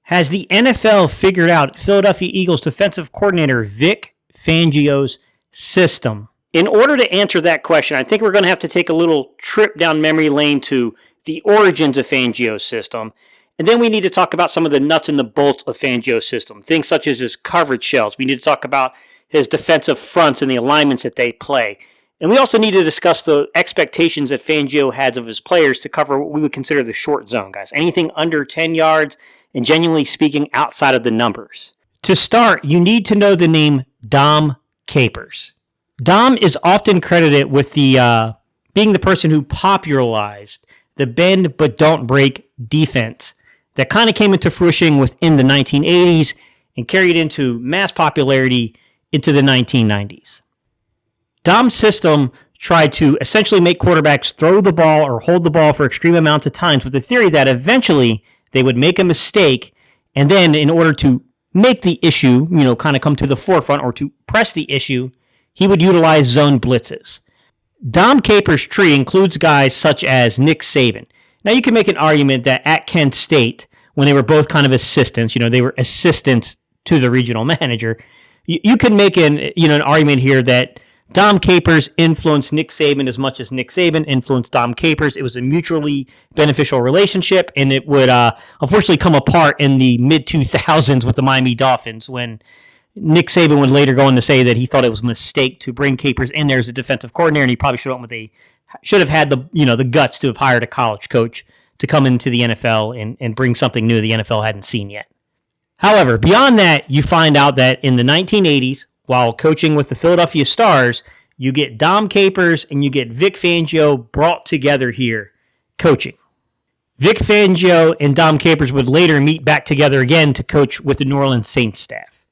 Has the NFL figured out Philadelphia Eagles defensive coordinator Vic Fangio's system? In order to answer that question, I think we're going to have to take a little trip down memory lane to the origins of Fangio's system. And then we need to talk about some of the nuts and the bolts of Fangio's system. Things such as his coverage shells. We need to talk about his defensive fronts and the alignments that they play. And we also need to discuss the expectations that Fangio has of his players to cover what we would consider the short zone, guys. Anything under 10 yards and genuinely speaking outside of the numbers. To start, you need to know the name Dom Capers. Dom is often credited with the being the person who popularized the bend but don't break defense that kind of came into fruition within the 1980s and carried into mass popularity into the 1990s. Dom's system tried to essentially make quarterbacks throw the ball or hold the ball for extreme amounts of times with the theory that eventually they would make a mistake, and then in order to make the issue, kind of come to the forefront or to press the issue, he would utilize zone blitzes. Dom Capers' tree includes guys such as Nick Saban. Now you can make an argument that at Kent State, when they were both kind of assistants, they were assistants to the regional manager, you can make an argument here that Dom Capers influenced Nick Saban as much as Nick Saban influenced Dom Capers. It was a mutually beneficial relationship, and it would unfortunately come apart in the mid-2000s with the Miami Dolphins when Nick Saban would later go on to say that he thought it was a mistake to bring Capers in there as a defensive coordinator, and he probably should have had the guts to have hired a college coach to come into the NFL and bring something new the NFL hadn't seen yet. However, beyond that, you find out that in the 1980s, while coaching with the Philadelphia Stars, you get Dom Capers and you get Vic Fangio brought together here coaching. Vic Fangio and Dom Capers would later meet back together again to coach with the New Orleans Saints staff.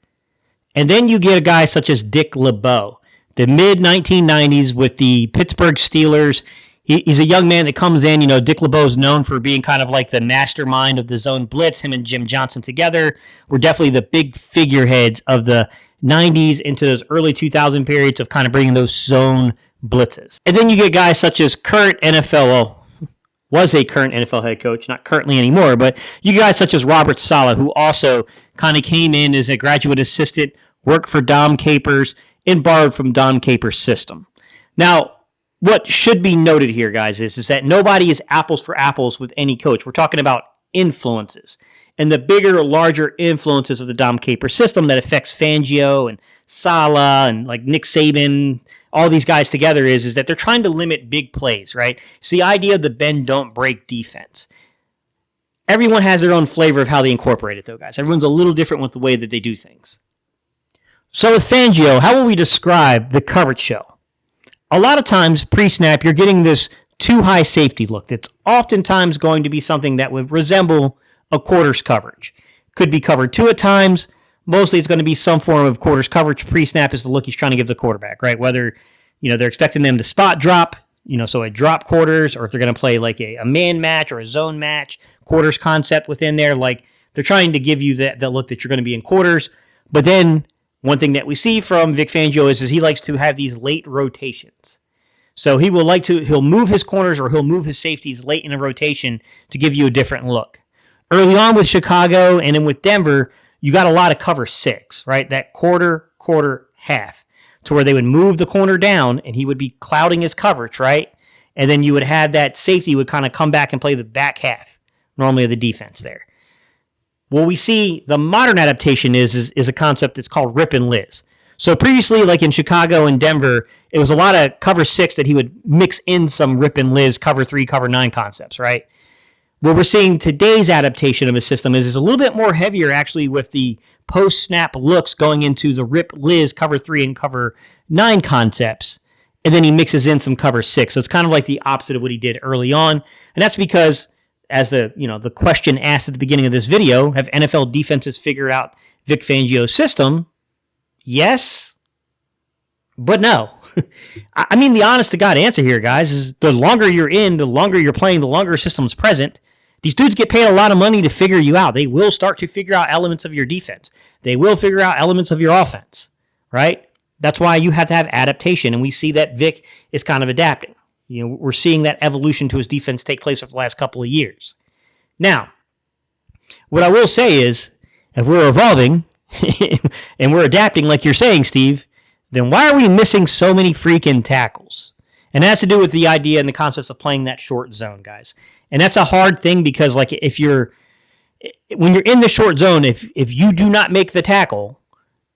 And then you get a guy such as Dick LeBeau, the mid-1990s with the Pittsburgh Steelers. He's a young man that comes in. Dick LeBeau is known for being kind of like the mastermind of the zone blitz. Him and Jim Johnson together were definitely the big figureheads of the 90s into those early 2000 periods of kind of bringing those zone blitzes. And then you get guys such as was a current NFL head coach, not currently anymore, but you guys such as Robert Saleh, who also kind of came in as a graduate assistant, worked for Dom Capers, and borrowed from Dom Capers' system. Now, what should be noted here, guys, is that nobody is apples for apples with any coach. We're talking about influences. And the bigger, larger influences of the Dom Capers system that affects Fangio and Saleh and like Nick Saban, all these guys together is that they're trying to limit big plays, right? It's the idea of the bend, don't break defense. Everyone has their own flavor of how they incorporate it, though, guys. Everyone's a little different with the way that they do things. So with Fangio, how will we describe the coverage shell? A lot of times, pre-snap, you're getting this too high safety look. That's oftentimes going to be something that would resemble a quarters coverage. Could be covered two at times. Mostly it's going to be some form of quarters coverage. Pre-snap is the look he's trying to give the quarterback, right? Whether, they're expecting them to spot drop, so a drop quarters, or if they're going to play like a man match or a zone match, quarters concept within there. Like they're trying to give you that look that you're going to be in quarters. But then one thing that we see from Vic Fangio is he likes to have these late rotations. So he'll move his corners or he'll move his safeties late in a rotation to give you a different look. Early on with Chicago and then with Denver, you got a lot of cover six, right? That quarter, half, to where they would move the corner down and he would be clouding his coverage, right? And then you would have that safety would kind of come back and play the back half, normally of the defense there. What we see, the modern adaptation is a concept that's called rip and Liz. So previously, like in Chicago and Denver, it was a lot of cover six that he would mix in some rip and Liz, cover 3, cover 9 concepts, right? What we're seeing today's adaptation of his system is a little bit more heavier actually with the post-snap looks going into the rip, Liz, cover 3, and cover 9 concepts. And then he mixes in some cover 6. So it's kind of like the opposite of what he did early on. And that's because, as the question asked at the beginning of this video, have NFL defenses figured out Vic Fangio's system? Yes, but no. I mean, the honest to God answer here, guys, is the longer you're in, the longer you're playing, the longer a system's present. These dudes get paid a lot of money to figure you out. They will start to figure out elements of your defense. They will figure out elements of your offense, right? That's why you have to have adaptation, and we see that Vic is kind of adapting. We're seeing that evolution to his defense take place over the last couple of years. Now, What I will say is, if we're evolving and we're adapting like you're saying, Steve, then why are we missing so many freaking tackles? And that has to do with the idea and the concepts of playing that short zone, guys. And that's a hard thing because, like, when you're in the short zone, if you do not make the tackle,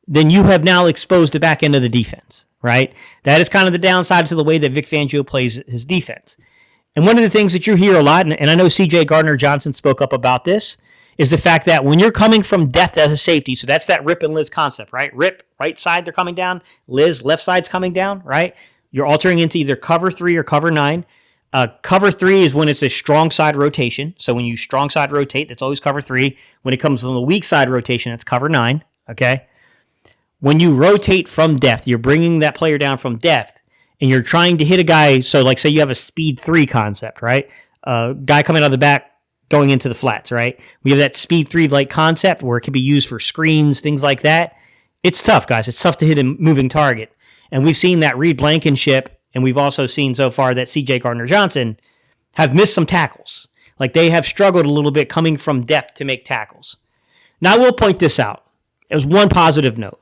then you have now exposed the back end of the defense, right? That is kind of the downside to the way that Vic Fangio plays his defense. And one of the things that you hear a lot, and I know C.J. Gardner-Johnson spoke up about this, is the fact that when you're coming from depth as a safety, so that's that Rip and Liz concept, right? Rip, right side, they're coming down. Liz, left side's coming down, right? You're altering into either cover 3 or cover 9. Cover 3 is when it's a strong side rotation. So when you strong side rotate, that's always cover 3. When it comes to the weak side rotation, it's cover 9, okay? When you rotate from depth, you're bringing that player down from depth, and you're trying to hit a guy. So, like, say you have a speed 3 concept, right? Guy coming out of the back, going into the flats, right? We have that speed 3-like concept where it can be used for screens, things like that. It's tough, guys. It's tough to hit a moving target. And we've seen that Reed Blankenship, and we've also seen so far that C.J. Gardner-Johnson have missed some tackles. Like, they have struggled a little bit coming from depth to make tackles. Now, I will point this out. There's one positive note.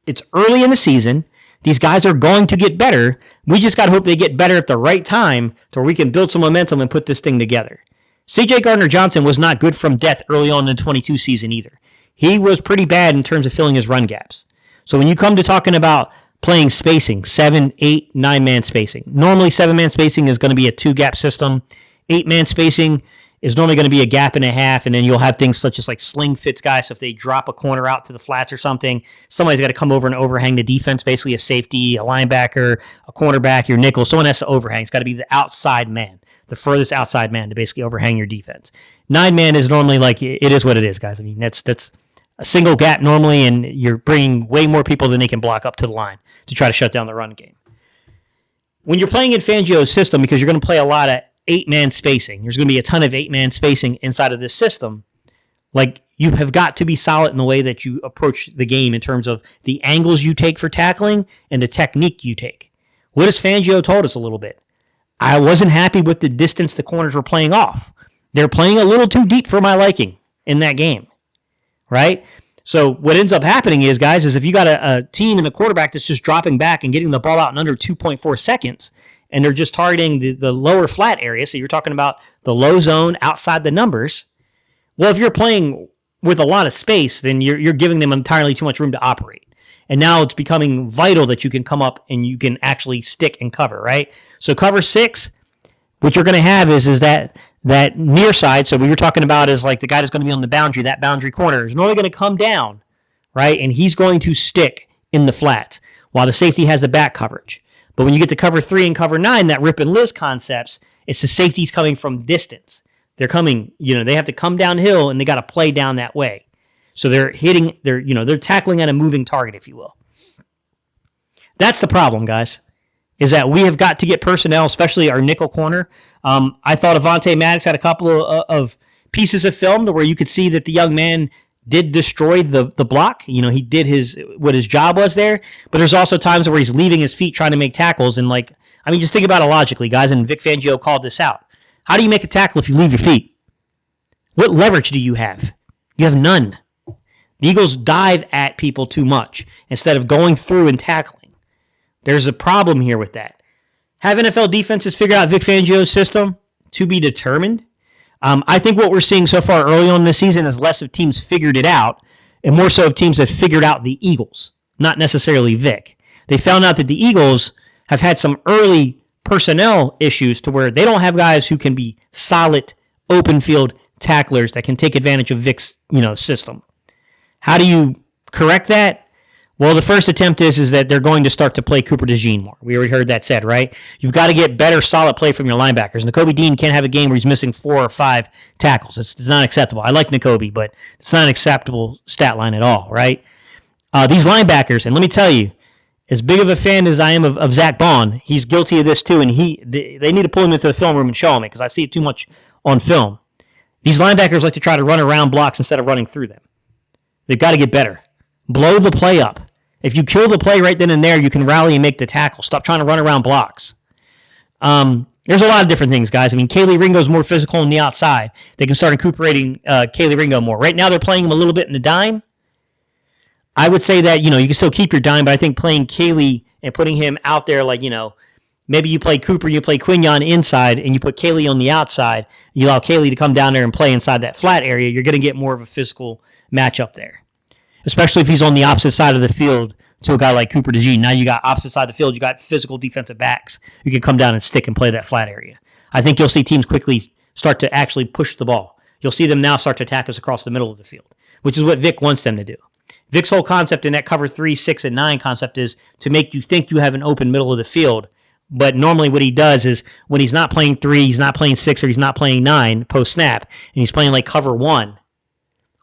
It's early in the season. These guys are going to get better. We just got to hope they get better at the right time to where we can build some momentum and put this thing together. C.J. Gardner-Johnson was not good from depth early on in the 22 season either. He was pretty bad in terms of filling his run gaps. So when you come to talking about playing spacing, 7, 8, 9-man spacing, normally 7-man spacing is going to be a 2-gap system. 8-man spacing is normally going to be a gap and a half, and then you'll have things such as like sling fits guys. So if they drop a corner out to the flats or something, somebody's got to come over and overhang the defense, basically a safety, a linebacker, a cornerback, your nickel. Someone has to overhang. It's got to be the outside man, the furthest outside man to basically overhang your defense. 9-man is normally like, it is what it is, guys. I mean, that's a single gap normally, and you're bringing way more people than they can block up to the line to try to shut down the run game. When you're playing in Fangio's system, because you're going to play a lot of 8-man spacing, there's going to be a ton of 8-man spacing inside of this system. Like, you have got to be solid in the way that you approach the game in terms of the angles you take for tackling and the technique you take. What has Fangio told us a little bit? I wasn't happy with the distance the corners were playing off. They're playing a little too deep for my liking in that game, right? So what ends up happening is, guys, is if you got a team and the quarterback that's just dropping back and getting the ball out in under 2.4 seconds, and they're just targeting the lower flat area, so you're talking about the low zone outside the numbers, well, if you're playing with a lot of space, then you're giving them entirely too much room to operate. And now it's becoming vital that you can come up and you can actually stick and cover, right? So cover 6, what you're going to have is that near side, so what you're talking about is like the guy that's going to be on the boundary, that boundary corner is normally going to come down, right? And he's going to stick in the flats while the safety has the back coverage. But when you get to cover 3 and cover 9, that Rip and Liz concepts, it's the safeties coming from distance. They're coming, they have to come downhill and they got to play down that way. So they're tackling at a moving target, if you will. That's the problem, guys, is that we have got to get personnel, especially our nickel corner. I thought Avonte Maddox had a couple of pieces of film to where you could see that the young man did destroy the block. He did what his job was there. But there's also times where he's leaving his feet trying to make tackles. And just think about it logically, guys. And Vic Fangio called this out. How do you make a tackle if you leave your feet? What leverage do you have? You have none. The Eagles dive at people too much instead of going through and tackling. There's a problem here with that. Have NFL defenses figure out Vic Fangio's system? To be determined. I think what we're seeing so far early on this season is less of teams figured it out and more so of teams that figured out the Eagles, not necessarily Vic. They found out that the Eagles have had some early personnel issues to where they don't have guys who can be solid open field tacklers that can take advantage of Vic's system. How do you correct that? Well, the first attempt is that they're going to start to play Cooper DeJean more. We already heard that said, right? You've got to get better, solid play from your linebackers. N'Kobe Dean can't have a game where he's missing 4 or 5 tackles. It's not acceptable. I like N'Kobe, but it's not an acceptable stat line at all, right? These linebackers, and let me tell you, as big of a fan as I am of Zach Bond, he's guilty of this too, and they need to pull him into the film room and show him it because I see it too much on film. These linebackers like to try to run around blocks instead of running through them. They've got to get better. Blow the play up. If you kill the play right then and there, you can rally and make the tackle. Stop trying to run around blocks. And There's a lot of different things, guys. I mean, Kaylee Ringo's more physical on the outside. They can start incorporating Kaylee Ringo more. Right now, they're playing him a little bit in the dime. I would say that, you can still keep your dime, but I think playing Kaylee and putting him out there, like, maybe you play Cooper, you play Quignon inside, and you put Kaylee on the outside. You allow Kaylee to come down there and play inside that flat area. You're going to get more of a physical matchup there, especially if he's on the opposite side of the field to a guy like Cooper DeJean. Now you got opposite side of the field. You got physical defensive backs. You can come down and stick and play that flat area. I think you'll see teams quickly start to actually push the ball. You'll see them now start to attack us across the middle of the field, which is what Vic wants them to do. Vic's whole concept in that cover 3, 6, and 9 concept is to make you think you have an open middle of the field. But normally what he does is when he's not playing 3, he's not playing 6, or he's not playing 9 post-snap, and he's playing like cover 1,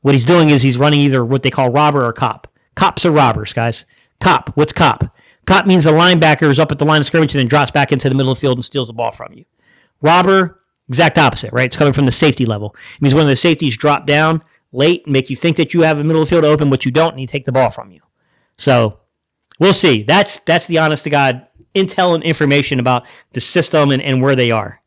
what he's doing is he's running either what they call robber or cop. Cops are robbers, guys. Cop. What's cop? Cop means the linebacker is up at the line of scrimmage and then drops back into the middle of the field and steals the ball from you. Robber, exact opposite, right? It's coming from the safety level. It means when the safeties drop down late and make you think that you have a middle of the field open, but you don't, and he take the ball from you. So we'll see. That's the honest-to-God intel and information about the system and where they are.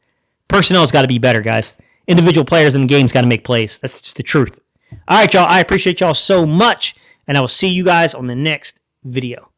Personnel's got to be better, guys. Individual players in the game's got to make plays. That's just the truth. All right, y'all. I appreciate y'all so much, and I will see you guys on the next video.